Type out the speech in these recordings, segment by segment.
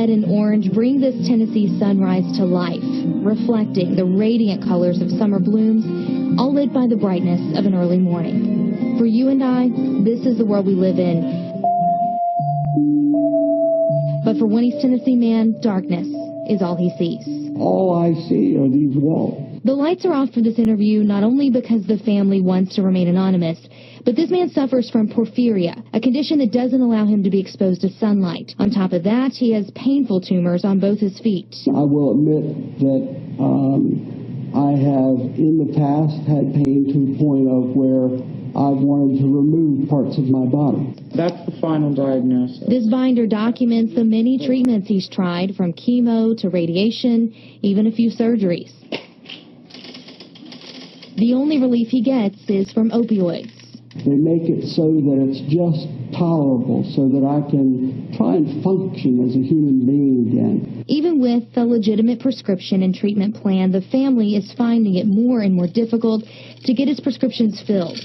red and orange bring this Tennessee sunrise to life, reflecting the radiant colors of summer blooms, all lit by the brightness of an early morning. For you and I, this is the world we live in. But for one East Tennessee man, darkness is all he sees. All I see are these walls. The lights are off for this interview not only because the family wants to remain anonymous, but this man suffers from porphyria, a condition that doesn't allow him to be exposed to sunlight. On top of that, he has painful tumors on both his feet. I will admit that I have in the past had pain to the point of where I've wanted to remove parts of my body. That's the final diagnosis. This binder documents the many treatments he's tried, from chemo to radiation, even a few surgeries. The only relief he gets is from opioids. They make it so that it's just tolerable so that I can try and function as a human being again. Even with a legitimate prescription and treatment plan, the family is finding it more and more difficult to get his prescriptions filled.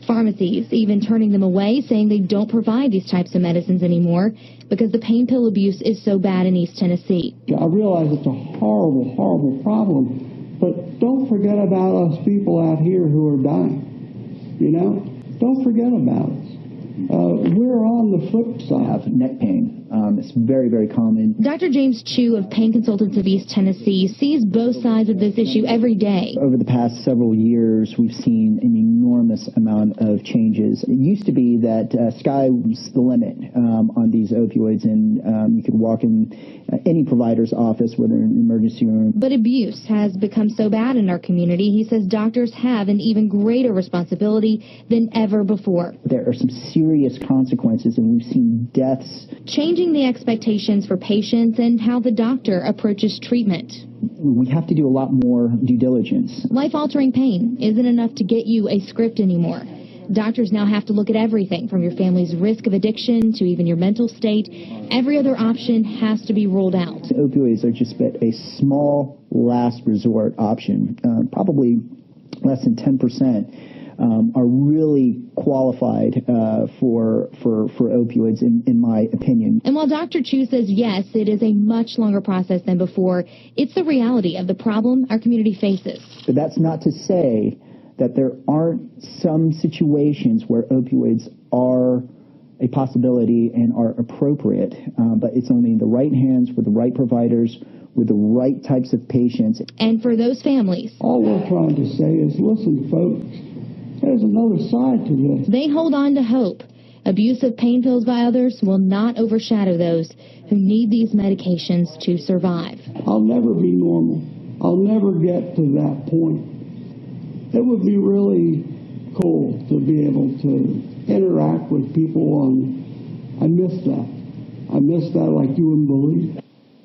Pharmacies even turning them away, saying they don't provide these types of medicines anymore because the pain pill abuse is so bad in East Tennessee. I realize it's a horrible, horrible problem, but don't forget about us people out here who are dying. You know, don't forget about us. We're on the flip side. Have neck pain. It's very, very common. Dr. James Choo of Pain Consultants of East Tennessee sees both sides of this issue every day. Over the past several years, we've seen an enormous amount of changes. It used to be that sky was the limit on these opioids, and you could walk in any provider's office, whether in an emergency room. But abuse has become so bad in our community, he says doctors have an even greater responsibility than ever before. There are some serious consequences, and we've seen deaths. Changing the expectations for patients and how the doctor approaches treatment. We have to do a lot more due diligence. Life-altering pain isn't enough to get you a script anymore. Doctors now have to look at everything from your family's risk of addiction to even your mental state. Every other option has to be ruled out. Opioids are just a small last resort option. Probably less than 10% are really qualified for opioids, in my opinion. And while Dr. Choo says yes, it is a much longer process than before, it's the reality of the problem our community faces. But that's not to say that there aren't some situations where opioids are a possibility and are appropriate, but it's only in the right hands with the right providers, with the right types of patients. And for those families, all we're trying to say is, listen, folks, there's another side to this. They hold on to hope. Abuse of pain pills by others will not overshadow those who need these medications to survive. I'll never be normal. I'll never get to that point. It would be really cool to be able to interact with people, and I miss that. I miss that like you wouldn't believe.